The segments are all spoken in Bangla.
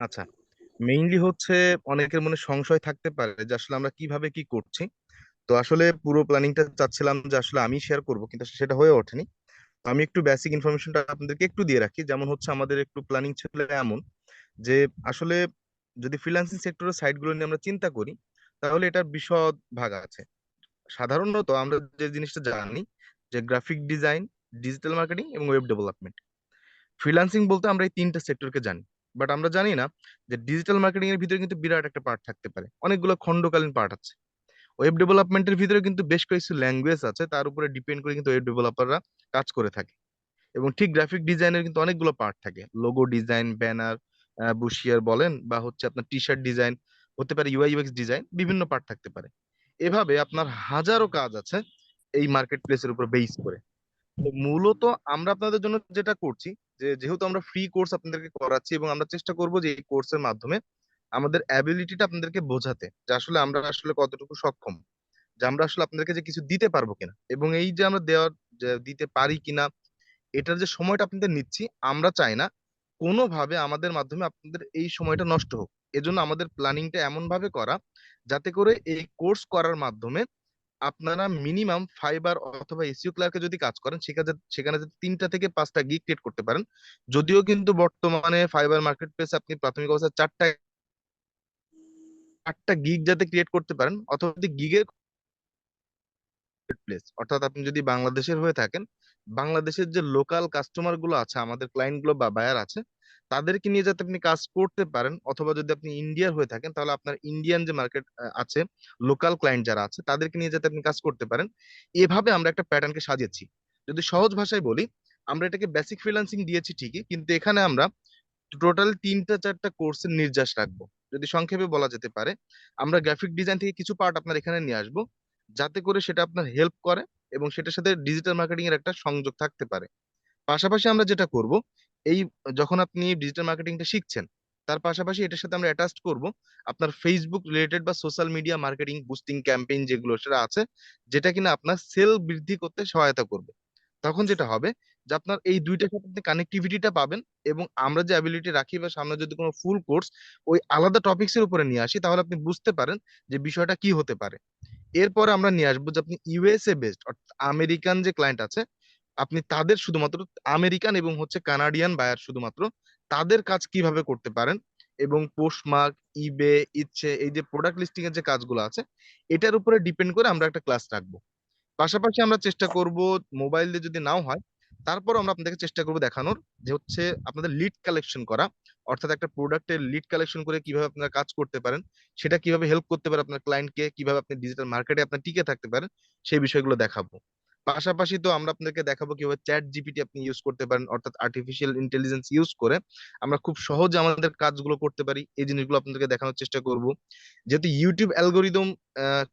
আচ্ছা, মেইনলি হচ্ছে অনেকের মনে সংশয় থাকতে পারে যে আসলে আমরা কিভাবে কি করছি। তো আসলে পুরো প্ল্যানিংটা চাচ্ছিলাম যে আসলে আমি শেয়ার করব, কিন্তু আসলে সেটা হয়ে ওঠেনি। তো আমি একটু বেসিক ইনফরমেশনটা আপনাদেরকে একটু দিয়ে রাখি। যেমন হচ্ছে আমাদের একটু প্ল্যানিং ছিল এমন যে আসলে যদি ফ্রিল্যান্সিং সেক্টরের সাইটগুলো নিয়ে আমরা চিন্তা করি, তাহলে এটার বিশদ ভাগ আছে। সাধারণত আমরা যে জিনিসটা জানি যে গ্রাফিক ডিজাইন, ডিজিটাল মার্কেটিং এবং ওয়েব ডেভেলপমেন্ট। ফ্রিল্যান্সিং বলতে আমরা এই তিনটা সেক্টরকে জানি। বাট আমরা জানি না যে ডিজিটাল মার্কেটিং এর ভিতরে কিন্তু বিরাট একটা পার্ট থাকতে পারে, অনেকগুলো খণ্ডকালীন পার্ট আছে। ওয়েব ডেভেলপমেন্টের ভিতরে কিন্তু বেশ কিছু ল্যাঙ্গুয়েজ আছে, তার উপরে ডিপেন্ড করে কিন্তু ওয়েব ডেভেলপাররা কাজ করে থাকে। এবং ঠিক গ্রাফিক ডিজাইনের কিন্তু অনেকগুলো পার্ট থাকে, লোগো ডিজাইন, ব্যানার, বুশিয়ার বলেন, বা হচ্ছে আপনার টি শার্ট ডিজাইন, হতে পারে ইউআই ইউএক্স ডিজাইন, বিভিন্ন পার্ট থাকতে পারে। এভাবে আপনার হাজারো কাজ আছে এই মার্কেট প্লেসের উপর বেস করে। তো মূলত আমরা আপনাদের জন্য যেটা করছি, যে যেহেতু আমরা ফ্রি কোর্স আপনাদেরকে করাচ্ছি এবং আমরা চেষ্টা করব যে এই কোর্সের মাধ্যমে আমাদের অ্যাবিলিটিটা আপনাদেরকে বোঝাতে, যে আসলে আমরা আসলে কতটুকু সক্ষম, যে আমরা আসলে আপনাদেরকে যে কিছু দিতে পারবো কিনা, এবং এই যে আমরা দেওয়ার, যে দিতে পারি কিনা, এটার যে সময়টা আপনাদের নিচ্ছি, আমরা চাই না কোনোভাবে আমাদের মাধ্যমে আপনাদের এই সময়টা নষ্ট হোক। এজন্য আমাদের প্ল্যানিংটা এমন ভাবে করা, যাতে করে এই কোর্স করার মাধ্যমে আপনারা মিনিমাম ফাইবার অথবা এসইও ক্লার্কে যদি কাজ করেন, সেখানে সেখানে যদি 3টা থেকে 5টা গিগ ক্রিয়েট করতে পারেন। যদিও কিন্তু বর্তমানে ফাইবার মার্কেট প্লেসে আপনি প্রাথমিক অবস্থায় 4টা গিগ যাতে ক্রিয়েট করতে পারেন, অথবা যদি গিগের প্লেস, অর্থাৎ আপনি যদি বাংলাদেশের হয়ে থাকেন, বাংলাদেশের যে লোকাল কাস্টমার গুলো আছে, আমাদের ক্লায়েন্ট গুলো বা বায়ার আছে, তাদেরকে নিয়ে যাতে আপনি কাজ করতে পারেন। অথবা যদি আপনি ইন্ডিয়ার হয়ে থাকেন, তাহলে আপনার ইন্ডিয়ান যে মার্কেট আছে, লোকাল ক্লায়েন্ট যারা আছে, তাদেরকে নিয়ে যাতে আপনি কাজ করতে পারেন। এভাবে আমরা একটা প্যাটার্নকে সাজিয়েছি। যদি সহজ ভাষায় বলি, আমরা এটাকে বেসিক ফ্রিল্যান্সিং দিয়েছি ঠিকই, কিন্তু এখানে আমরা টোটাল 3টা 4টা কোর্সের নির্যাস রাখবো। যদি সংক্ষেপে বলা যেতে পারে, আমরা গ্রাফিক ডিজাইন থেকে কিছু পার্ট আপনার এখানে নিয়ে আসবো, যাতে করে সেটা আপনার হেল্প করে এবং সেটার সাথে ডিজিটাল মার্কেটিং এর একটা সংযোগ থাকতে পারে। পাশাপাশি আমরা যেটা করব, এই যখন আপনি ডিজিটাল মার্কেটিংটা শিখছেন, তার পাশাপাশি এটার সাথে আমরা অ্যাটাচ করব আপনার ফেসবুক রিলেটেড বা social media marketing boosting campaign যেগুলো সেটা আছে, যেটা কিনা আপনার সেল বৃদ্ধি করতে সহায়তা করবে। তখন যেটা হবে যে আপনার এই দুইটার সাথে আপনি কানেক্টিভিটিটা পাবেন। এবং আমরা যে অ্যাবিলিটি রাখি বা সামনে যদি কোনো ফুল কোর্স ওই আলাদা টপিকস এর উপরে নিয়ে আসি, তাহলে আপনি বুঝতে পারেন যে বিষয়টা কি হতে পারে। এরপরে আমরা নিয়ে আসবো যে আপনি ইউএসএ বেসড, অর্থাৎ আমেরিকান যে ক্লায়েন্ট আছে, আপনি তাদের শুধুমাত্র আমেরিকান এবং হচ্ছে কানাডিয়ান বায়ার, শুধুমাত্র তাদের কাজ কিভাবে করতে পারেন। এবং পোস্টমার্ক, ইবে, ইচ্ছে, এই যে প্রোডাক্ট লিস্টিং এর যে কাজগুলো আছে, এটার উপরে ডিপেন্ড করে আমরা একটা ক্লাস রাখবো। পাশাপাশি আমরা চেষ্টা করব, মোবাইল দিয়ে যদি নাও হয়, তারপর আমরা আপনাদেরকে চেষ্টা করব দেখানোর যে হচ্ছে আপনাদের লিড কালেকশন করা, অর্থাৎ একটা প্রোডাক্টের লিড কালেকশন করে কিভাবে আপনারা কাজ করতে পারেন, সেটা কিভাবে হেল্প করতে পারে আপনার ক্লায়েন্টকে, কিভাবে আপনি ডিজিটাল মার্কেটে আপনার টিকে থাকতে পারেন, সেই বিষয়গুলো দেখাবো। পাশাপাশি তো আমরা আপনাদেরকে দেখাবো কিভাবে চ্যাট জিপিটি আপনি ইউজ করতে পারেন, অর্থাৎ আর্টিফিশিয়াল ইন্টেলিজেন্স ইউজ করে আমরা খুব সহজে আমাদের কাজগুলো করতে পারি। এই জিনিসগুলো আপনাদেরকে দেখানোর চেষ্টা করব। যেহেতু ইউটিউব অ্যালগোরিদম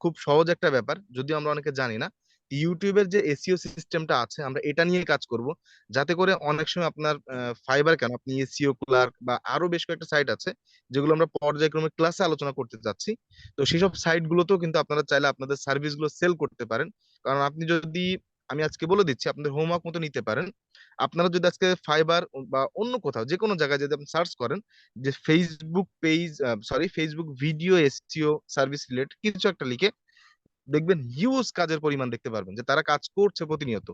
খুব সহজ একটা ব্যাপার, যদিও আমরা অনেকে জানি না, ইউটিউবের যে এসইও সিস্টেমটা আছে, আমরা এটা নিয়ে কাজ করব, যাতে করে অনেক সময় আপনার ফাইবার কেন, আপনি এসইও ক্লার্ক বা আরো বেশ কয়েকটা সাইট আছে, যেগুলো আমরা পর্যায়ক্রমে ক্লাসে আলোচনা করতে যাচ্ছি। তো সেসব সাইট গুলোতেও কিন্তু আপনারা চাইলে আপনাদের সার্ভিস গুলো সেল করতে পারেন। কারণ আপনি যদি, আমি আজকে বলে দিচ্ছি, আপনাদের হোমওয়ার্ক মতো নিতে পারেন। আপনারা যদি আজকে ফাইবার বা অন্য কোথাও যে কোনো জায়গায় যদি আপনি সার্চ করেন যে Facebook page, Facebook video SEO service related কিছু একটা লিখে, দেখবেন হিউজ কাজের পরিমাণ দেখতে পারবেন যে তারা কাজ করছে প্রতিনিয়ত।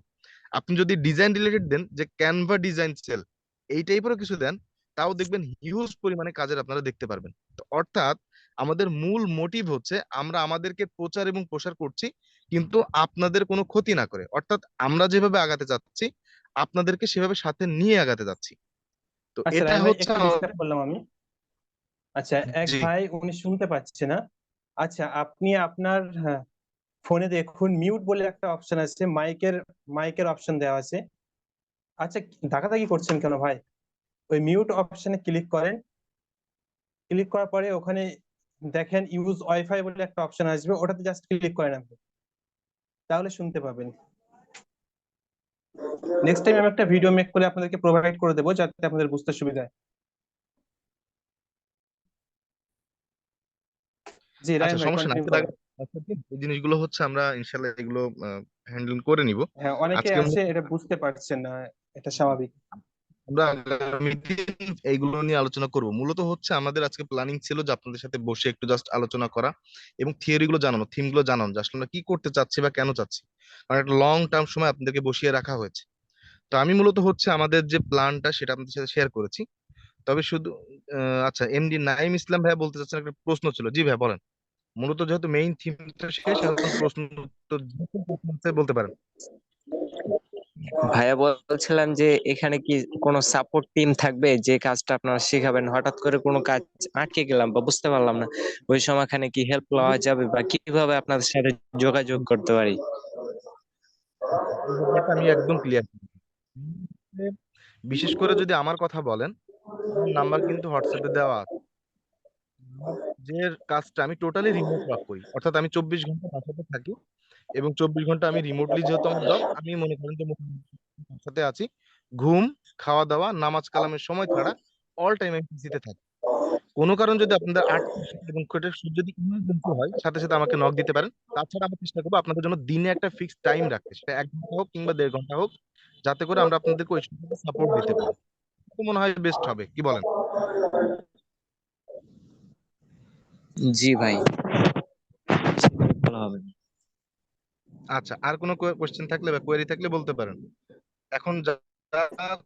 আপনি যদি ডিজাইন রিলেটেড দেন, যে ক্যানভা ডিজাইন সেল, এই টাইপেরও কিছু দেন, তাও দেখবেন হিউজ পরিমাণে কাজের আপনারা দেখতে পারবেন। তো অর্থাৎ আমাদের মূল মোটিভ হচ্ছে আমরা আমাদেরকে প্রচার এবং প্রসার করছি, কিন্তু আপনাদের কোনো ক্ষতি না করে। অর্থাৎ আমরা যেভাবে আগাতে চাচ্ছি, আপনাদেরকে সেভাবে সাথে নিয়ে আগাতে যাচ্ছি। তো আচ্ছা এটা রায়ন ভাই, হচ্ছে একটু ডিস্টার্ব করলাম আমি। আচ্ছা, এক জি। ভাই উনি শুনতে পাচ্ছে না। আচ্ছা, আপনি আপনার ফোনে দেখুন, মিউট বলে একটা অপশন আছে, মাইকের মাইকের অপশন দেওয়া আছে। আচ্ছা, ধাক্কাধাক্কি করছেন কেন ভাই? ওই মিউট অপশনে ক্লিক করেন। ক্লিক করার পরে ওখানে দেখেন ইউজ ওয়াইফাই বলে একটা অপশন আসবে, ওটাতে জাস্ট ক্লিক করেন আপনি, তাহলে শুনতে পাবেন। নেক্সট টাইম আমি একটা ভিডিও মেক করে আপনাদেরকে প্রোভাইড করে দেবো, যাতে আপনাদের বুঝতে সুবিধা হয়। জি রায়ন আচ্ছা, ভাই, সমস্যা নাই, কন্টিনিউ একটু করেন। দেখা এই জিনিসগুলো হচ্ছে আমরা ইনশাল্লাহ এগুলো হ্যান্ডেল করে নিব। হ্যাঁ, অনেকে আজকের আছে মতো এটা বুঝতে পারছেন না, এটা স্বাভাবিক। আমরা আগামী দিন এইগুলো নিয়ে আলোচনা করব। মূলত হচ্ছে আমাদের আজকে প্ল্যানিং ছিল যে আপনাদের সাথে বসে একটু জাস্ট আলোচনা করা এবং থিওরি গুলো জানানো, থিম গুলো জানানো, যে আসলে আমরা কি করতে চাচ্ছি বা কেন চাচ্ছি। কারণ একটা লং টার্ম সময় আপনাদেরকে বসিয়ে রাখা হয়েছে। তো আমি মূলত হচ্ছে আমাদের যে প্ল্যানটা সেটা আপনাদের সাথে শেয়ার করেছি। তবে শুধু আচ্ছা, এমডি নাইম ইসলাম ভাইয়া বলতে চাচ্ছেন, একটা প্রশ্ন ছিল। জি ভাই বলেন। মূলত যেহেতু মেইন থিমটা শেষ, এখন প্রশ্ন উত্তর বলতে পারেন। ভাইয়া বলছিলাম যে এখানে কি কোনো সাপোর্ট টিম থাকবে, যে কাজটা আপনারা শেখাবেন, হঠাৎ করে কোনো কাজ আটকে গেলাম বা বুঝতে পারলাম না, ওই সময়খানে কি হেল্প লওয়া যাবে বা কিভাবে আপনাদের সাথে যোগাযোগ করতে পারি? এই ব্যাপারটা আমি একদম ক্লিয়ার। বিশেষ করে যদি আমার কথা বলেন, আমার নাম্বার কিন্তু হোয়াটসঅ্যাপে দেওয়া আছে। আমার যে কাজটা, আমি টোটালি রিমোট ওয়ার্ক করি, অর্থাৎ আমি 24 ঘন্টা বাসাতে থাকি এবং 24 ঘন্টা আমি রিমোটলি, যেহেতু আমার জব, আমি মনে করেন যে মোটামুটি সাথে আছি। ঘুম, খাওয়া দাওয়া, নামাজ কালামের সময় ছাড়া অল টাইম আমি পিসিতে থাকি। কোনো কারণ যদি আপনাদের আটকে যায় এবং যদি ইমার্জেন্সি হয়, সাথে সাথে আমাকে নক দিতে পারেন। তাছাড়া আমি চেষ্টা করবো আপনাদের জন্য দিনে একটা ফিক্সড টাইম রাখতে, সেটা 1 ঘন্টা হোক কিংবা 1.5 ঘন্টা হোক, যাতে করে আমরা আপনাদেরকে ওই সময়টা সাপোর্ট দিতে পারি। তো মনে হয় বেস্ট হবে, কি বলেন? জি ভাই, সেটাই ভালো হবে। আচ্ছা, আর কোনো কোয়েশ্চেন থাকলে বা কোয়েরি থাকলে বলতে পারেন। এখন যা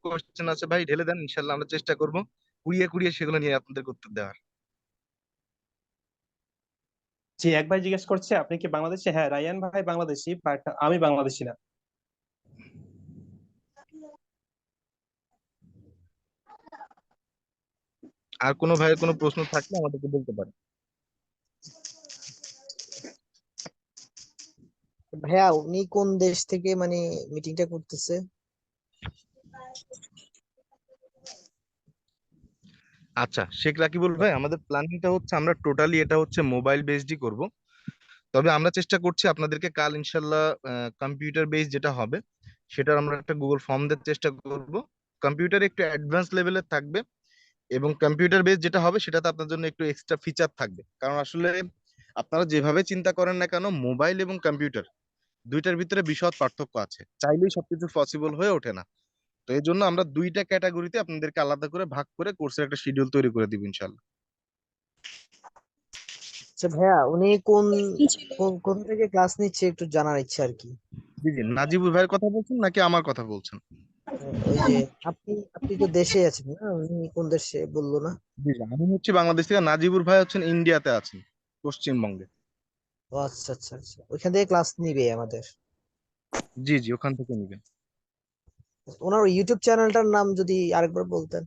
কোয়েশ্চেন আছে ভাই ঢেলে দেন, ইনশাল্লাহ আমরা চেষ্টা করবো কুড়িয়ে কুড়িয়ে সেগুলো নিয়ে আপনাদেরকে উত্তর দেওয়ার। জি, একবার জিজ্ঞেস করছে আপনি কি বাংলাদেশি? হ্যাঁ, রায়ান ভাই বাংলাদেশি, বাট আমি বাংলাদেশি না। আর কোনো ভাইয়ের কোনো প্রশ্ন থাকলে আমাদেরকে বলতে পারেন। ভাইয়া উনি কোন দেশ থেকে মানে মিটিংটা করতেছে? আচ্ছা, শেখ রাকিবুল ভাই, আমাদের প্ল্যানিংটা হচ্ছে আমরা টোটালি এটা হচ্ছে মোবাইল বেসডই করব। তবে আমরা চেষ্টা করছি আপনাদেরকে কাল ইনশাল্লাহ কম্পিউটার বেস যেটা হবে, সেটার আমরা একটা গুগল ফর্ম দেওয়ার চেষ্টা করব। কম্পিউটার একটু অ্যাডভান্স লেভেলের থাকবে এবং কম্পিউটার বেস যেটা হবে সেটাতে আপনার জন্য একটু এক্সট্রা ফিচার থাকবে। কারণ আসলে আপনারা যেভাবে চিন্তা করেন না কেন, মোবাইল এবং কম্পিউটার দুইটার ভিতরে বিশদ পার্থক্য আছে, চাইলেই সবকিছু পসিবল হয়ে ওঠে না। তো এই জন্য আমরা দুইটা ক্যাটাগরিতে আপনাদেরকে আলাদা করে ভাগ করে কোর্সের একটা শিডিউল তৈরি করে দিব ইনশাল্লাহ। আচ্ছা ভাইয়া, উনি কোন কোন কোন থেকে ক্লাস নিচ্ছে একটু জানার ইচ্ছা আর কি। জি জি, নাজিবুল ভাইয়ের কথা বলছেন নাকি আমার কথা বলছেন? ওই যে আপনি আপনি তো দেশে আছেন না, উনি কোন দেশে বললো না? জি জি, আমি হচ্ছে বাংলাদেশ থেকে, নাজিবুর ভাই হচ্ছেন ইন্ডিয়াতে আছেন, পশ্চিমবঙ্গে। ও আচ্ছা আচ্ছা আচ্ছা, ওইখান থেকে ক্লাস নিবে আমাদের। জি জি, ওখান থেকে নিবেন। ওনার ইউটিউব চ্যানেলটার নাম যদি আরেকবার বলতেন।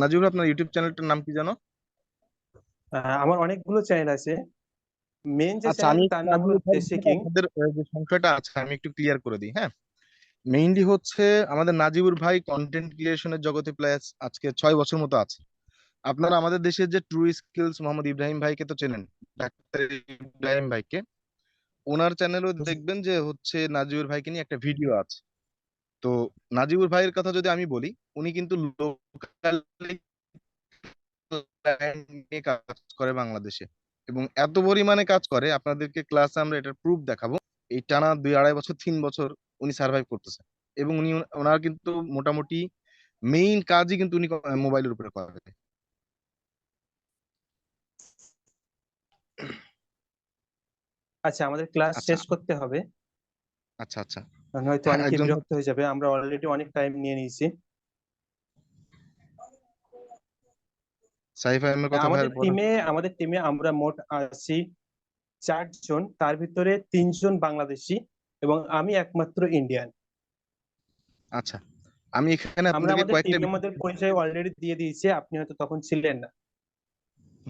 নাজিবুল, আপনার ইউটিউব চ্যানেলটার নাম কি জানো? আমার অনেকগুলো চ্যানেল আছে। মেন যে আচ্ছা, চ্যানেল আমি তার নাম হলো নাজিবুল ভাই দেশি আপনাকে কিং। আপনাদের যে সংশয়টা আছে আমি একটু ক্লিয়ার করে দিই, হ্যাঁ। মেইনলি হচ্ছে আমাদের নাজিবুর ভাই কন্টেন্ট ক্রিয়েশনের জগতে প্রায় আজকে 6 বছর মতো আছে। আপনারা আমাদের দেশের যে ট্রু স্কিলস মোহাম্মদ ইব্রাহিম ভাইকে তো চেনেন, ডাক্তার ইব্রাহিম ভাইকে। ওনার চ্যানেলও দেখবেন যে হচ্ছে নাজিবুর ভাইকে নিয়ে একটা ভিডিও আছে। তো নাজিবুর ভাইয়ের কথা যদি আমি বলি, উনি কিন্তু লোকালি নিয়ে কাজ করে বাংলাদেশে, এবং এত পরিমাণে কাজ করে আপনাদেরকে ক্লাসে আমরা এটার প্রুফ দেখাবো। এই টানা 2 আড়াই বছর 3 বছর উনি সার্ভাইভ করতেছে, এবং উনি ওনার কিন্তু মোটামুটি মেইন কাজই কিন্তু উনি মোবাইলের উপরে করে। আচ্ছা, আমাদের ক্লাস আচ্ছা শেষ করতে হবে, আচ্ছা আচ্ছা। নয়তো হ্যাঁ, অনেকে একজন বিরক্ত হয়ে যাবে। আমরা অলরেডি অনেক টাইম নিয়ে নিয়েছি। সাইফ আহমের কথা ভাইয়ের বলেন। আমাদের টিমে আমরা মোট আছি 4 জন, তার ভিতরে 3 জন বাংলাদেশি এবং আমি একমাত্র ইন্ডিয়ান। আচ্ছা, আমি এখানে আমরা আপনাদেরকে আমাদের কয়েকটা টিম বিষয় আমাদের পরিচয় অলরেডি দিয়ে দিয়েছি, আপনি হয়তো তখন ছিলেন না।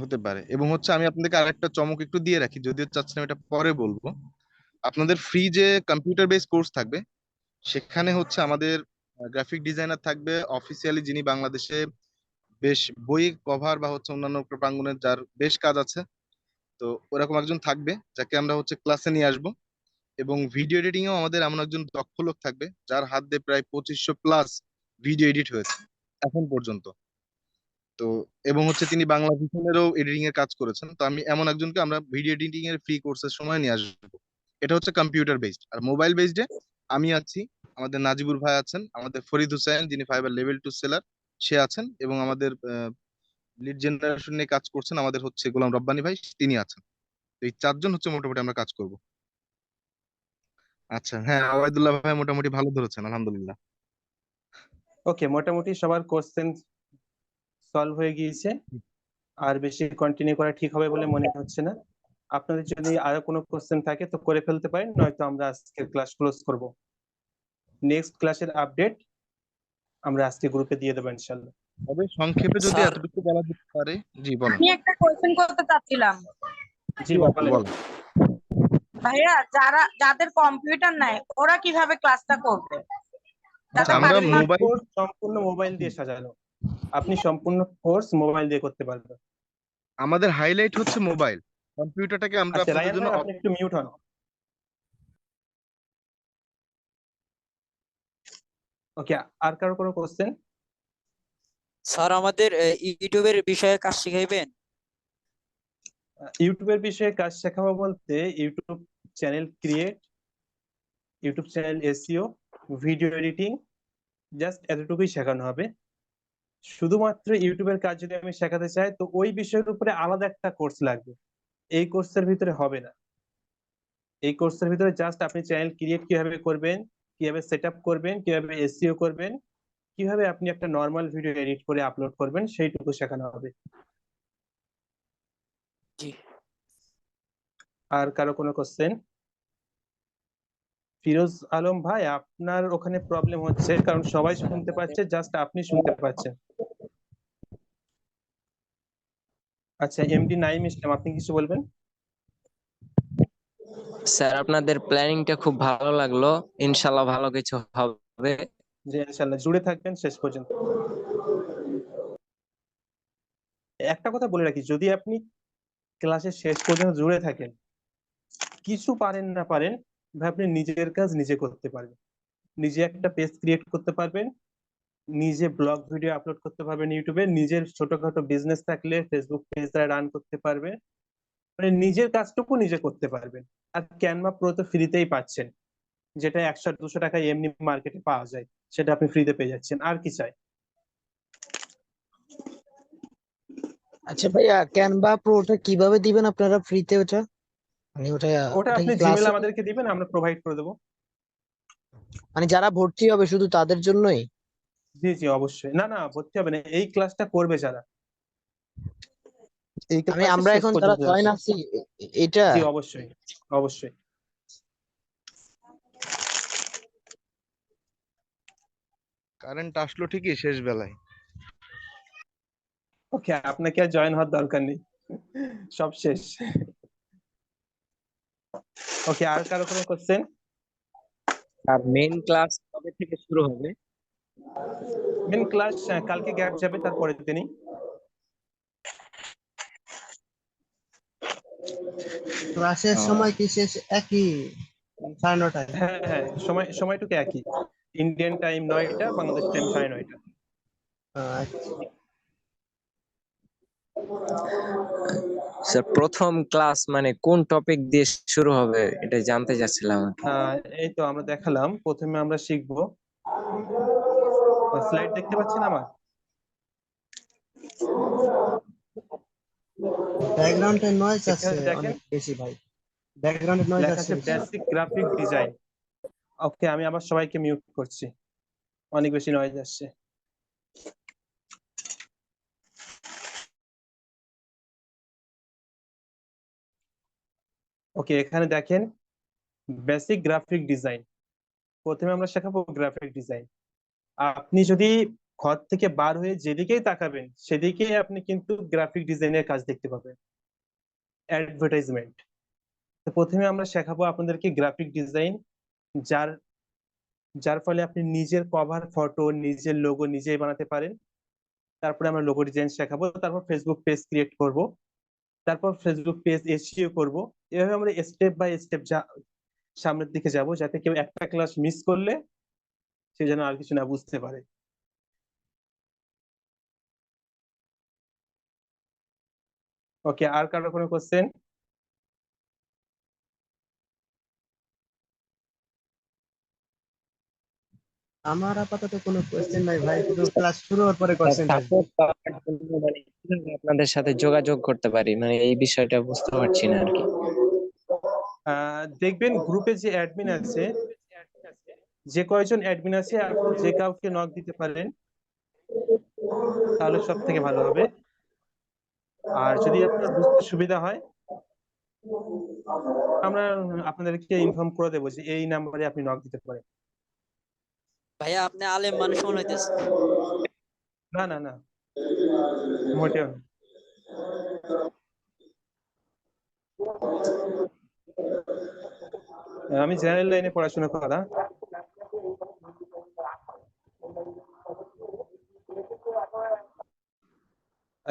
হতে পারে, এবং হচ্ছে আমি আপনাদেরকে আরেকটা চমক একটু দিয়ে রাখি, যদিও চাচ্ছিলাম এটা পরে বলবো। আপনাদের ফ্রি যে কম্পিউটার বেস কোর্স থাকবে, সেখানে হচ্ছে আমাদের গ্রাফিক ডিজাইনার থাকবে অফিসিয়ালি, যিনি বাংলাদেশে বেশ বই কভার বা হচ্ছে অন্যান্য প্রাঙ্গণের যার বেশ কাজ আছে। তো ওরকম একজন থাকবে যাকে আমরা হচ্ছে ক্লাসে নিয়ে আসবো। এবং ভিডিও এডিটিং এও আমাদের এমন একজন দক্ষ লোক থাকবে যার হাত দিয়ে প্রায় 2500+ ভিডিও এডিট হয়েছে এখন পর্যন্ত। তো এবং হচ্ছে তিনি বাংলা ভিশনেরও এডিটিং এর কাজ করেছেন। তো আমি এমন একজনকে আমরা ভিডিও এডিটিং এর ফ্রি কোর্সের সময় নিয়ে আসবো। এটা হচ্ছে কম্পিউটার বেসড। আর মোবাইল বেসডে আমি আছি, আমাদের নাজিবুর ভাই আছেন, আমাদের ফরিদ হুসাইন যিনি ফাইবার লেভেল 2 সেলার সে আছেন, এবং আমাদের লিড জেনারেশন নিয়ে কাজ করছেন আমাদের হচ্ছে গোলাম রব্বানী ভাই, তিনি আছেন। তো এই চারজন হচ্ছে মোটামুটি আমরা কাজ করব। আচ্ছা, হ্যাঁ, ওবায়দুল্লাহ ভাই মোটামুটি ভালো ধরেছেন, আলহামদুলিল্লাহ। ওকে, মোটামুটি সবার কোশ্চেন সলভ হয়ে গিয়েছে। আর বেশি কন্টিনিউ করা ঠিক হবে বলে মনে হচ্ছে না। আপনাদের যদি আরো কোনো কোশ্চেন থাকে তো করে ফেলতে পারেন, নয়তো আমরা আজকের ক্লাস ক্লোজ করব। নেক্সট ক্লাসের আপডেট আমরা আজকে গ্রুপে দিয়ে দেবো ইনশাল্লাহ। তবে সংক্ষেপে যদি স্যার, এতটুকু বলা যেতে পারে। জি বলেন। আমি একটা কোয়েশ্চেন করতে চাচ্ছিলাম। জি জি আপু বলেন। বলেন। ভাইয়া, যাদের কম্পিউটার নাই ওরা কিভাবে ক্লাসটা করবে? আচ্ছা, যাদের আমরা বাড়ির মানুষ মোবাইল, কোর্স সম্পূর্ণ মোবাইল দিয়ে সাজানো, আপনি সম্পূর্ণ কোর্স মোবাইল দিয়ে করতে পারবেন। আমাদের হাইলাইট হচ্ছে মোবাইল, কম্পিউটারটাকে আমরা আচ্ছা আপনাদের রায়ান জন্য ভাই, আপনি একটু মিউট হন। ওকে, আর কারো কোনো কোশ্চেন? স্যার আমাদের ইউটিউবের বিষয়ে কাজ শিখাইবেন? ইউটিউবের বিষয়ে কাজ শেখাবো বলতে YouTube channel create, YouTube channel SEO, video editing, just এতটুকুই শেখানো হবে। শুধুমাত্র ইউটিউবের কাজ যদি আমি শেখাতে চাই তো ওই বিষয়ের উপরে আলাদা একটা কোর্স লাগবে, এই কোর্সের ভিতরে হবে না। এই কোর্সের ভিতরে জাস্ট আপনি চ্যানেল ক্রিয়েট কিভাবে করবেন, কিভাবে সেট আপ করবেন, কিভাবে এসইও করবেন, কিভাবে আপনি একটা নর্মাল ভিডিও এডিট করে আপলোড করবেন সেইটুকু শেখানো হবে। জি। আর কারো কোনো কোশ্চেন? ফিরোজ আলম ভাই, আপনার ওখানে প্রবলেম হচ্ছে, কারণ সবাই শুনতে পাচ্ছে, জাস্ট আপনি শুনতে পাচ্ছেন। আচ্ছা, এমডি নাইম ইসলাম, আপনি কিছু বলবেন? স্যার আপনাদের প্ল্যানিংটা খুব ভালো লাগলো, ইনশাল্লাহ ভালো কিছু হবে। জি ইনশাল্লাহ, জুড়ে থাকবেন শেষ পর্যন্ত। একটা কথা বলে রাখি, যদি আপনি ক্লাসের শেষ পর্যন্ত জুড়ে থাকেন, কিছু পারেন না পারেন ভাই, আপনি নিজের কাজ নিজে করতে পারবেন। নিজে একটা পেজ ক্রিয়েট করতে পারবেন, নিজে ব্লগ ভিডিও আপলোড করতে পারবেন ইউটিউবে, নিজের ছোটখাটো বিজনেস থাকলে ফেসবুক পেজ রান করতে পারবেন, মানে নিজের কাজটুকু নিজে করতে পারবেন। আর ক্যানভা প্রো তো ফ্রিতেই পাচ্ছেন, যেটা 100-200 টাকায় এমনি মার্কেটে পাওয়া যায়, সেটা আপনি ফ্রিতে পেয়ে যাচ্ছেন, আর কি চাই? আচ্ছা ভাইয়া, ক্যানভা প্রোটা কিভাবে দিবেন আপনারা ফ্রিতে ওটা? মানে ওটা ওটা ওটা কি আপনি জিমেল ক্লাসে, আমাদেরকে দিবেন, আমরা প্রোভাইড করে দেবো। মানে যারা ভর্তি হবে শুধু তাদের জন্যই? জি জি অবশ্যই, না না ভর্তি হবে না, এই ক্লাসটা করবে যারা, এই আমি ক্লাসে আমরা শেষ এখন যারা পর্যন্ত জয়েন আসবে। আছি এটা। জি অবশ্যই, অবশ্যই। কারেন্ট আসলো ঠিকই শেষ বেলায়। ওকে, আপনাকে আর জয়েন হওয়ার দরকার নেই, সব শেষ। ওকে, আর কারো কোনো কোশ্চেন? আর মেইন ক্লাস কবে থেকে শুরু হবে? মেন ক্লাস কালকে গ্যাপ যাবে, তারপরের দিনই। ক্লাসের সময় কি শেষ একই 9:30? হ্যাঁ হ্যাঁ, সময়টুকু একই, ইন্ডিয়ান টাইম 9টা, বাংলাদেশ টাইম 9:30। স্যার প্রথম ক্লাস মানে কোন টপিক দিয়ে শুরু হবে এটা জানতে চাচ্ছিলাম আর কি। এই তো আমরা দেখালাম, প্রথমে আমরা শিখবো, স্লাইড দেখতে পাচ্ছেন আমার? ব্যাকগ্রাউন্ডে নয়েজ আছে এখানে দেখেন অনেক বেশি ভাই, ব্যাকগ্রাউন্ডে নয়েজ লেখা আছে আছে বেশি। Basic graphic design. ওকে, আমি আবার সবাইকে মিউট করছি, অনেক বেশি নয়েজ আসছে। ওকে, এখানে দেখেন বেসিক গ্রাফিক ডিজাইন, প্রথমে আমরা শেখাবো গ্রাফিক ডিজাইন। আপনি যদি ঘর থেকে বার হয়ে যেদিকেই তাকাবেন সেদিকেই আপনি কিন্তু গ্রাফিক ডিজাইনের কাজ দেখতে পাবেন, অ্যাডভার্টাইজমেন্ট। তো প্রথমে আমরা শেখাবো আপনাদেরকে গ্রাফিক ডিজাইন, যার যার ফলে আপনি নিজের কভার ফটো, নিজের লোগো নিজেই বানাতে পারেন। তারপরে আমরা লোগো ডিজাইন শেখাবো, তারপর ফেসবুক পেজ ক্রিয়েট করব, তারপর ফেসবুক পেজ এসইও করব। এভাবে আমরা স্টেপ বাই স্টেপ সামনের দিকে যাব, যাতে কেউ একটা ক্লাস মিস করলে সে যেন আর কিছু না বুঝতে পারে। ওকে, আর কারো কোনো কোশ্চেন? আমার আপাতত কোনো কোয়েশ্চেন নাই ভাই, শুধু ক্লাস শুরু হওয়ার পরে কোয়েশ্চেন আসবে। সাপোর্ট পাওয়ার জন্য মানে কিভাবে আপনাদের সাথে যোগাযোগ করতে পারি, মানে এই বিষয়টা বুঝতে পারছি না আর কি। দেখবেন গ্রুপে যে অ্যাডমিন আছে, যে কয়জন অ্যাডমিন আছে আপনি যে কাউকে নক দিতে পারেন, তাহলে সব থেকে ভালো হবে। আর যদি আপনার বুঝতে সুবিধা হয়, আমরা আপনাদেরকে ইনফর্ম করে দেবো যে এই নাম্বারে আপনি নক দিতে পারেন। ভাইয়া আপনি আলেম মানুষ মনে হইতেছে। না না না, মোটেও না। আমি জেনারেল লাইনে পড়াশোনা করা।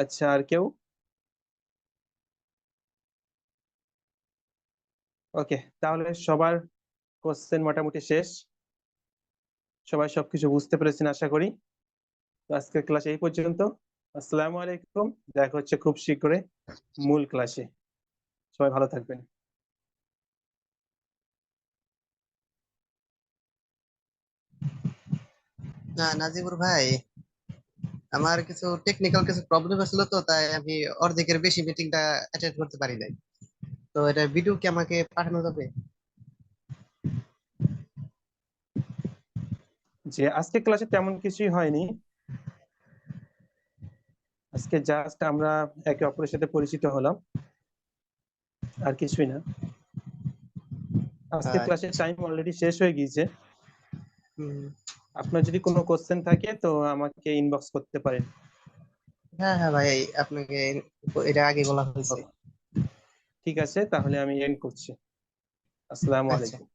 আচ্ছা, আর কেউ? ওকে, তাহলে সবার কোশ্চেন মোটামুটি শেষ, সবাই সবকিছু বুঝতে পেরেছেন আশা করি। তো আজকের ক্লাস এই পর্যন্ত। আসসালামু আলাইকুম, দেখা হচ্ছে খুব শীঘ্রই মূল ক্লাসে। সবাই ভালো থাকবেন। না নাজিবুর ভাই, আমার কিছু টেকনিক্যাল কিছু প্রবলেম ছিল, তো তাই আমি অর্ধেকের বেশি মিটিংটা অ্যাটেন্ড করতে পারি নাই। তো এটা ভিডিও কি আমাকে পাঠানো যাবে? যে আজকে ক্লাসে তেমন কিছুই হয়নি, আজকে জাস্ট আমরা একে অপরের সাথে পরিচিত হলাম, আর কিছুই না। আজকে ক্লাসের আচ্ছা। টাইম অলরেডি শেষ হয়ে গিয়েছে। হুম, আপনার যদি কোনো কোশ্চেন থাকে তো আমাকে ইনবক্স করতে পারেন। হ্যাঁ হ্যাঁ ভাই, আপনাকে এটা আগে বলা হয়েছে। ঠিক আছে, তাহলে আমি এন্ড করছি। আসসালামু আচ্ছা। আলাইকুম।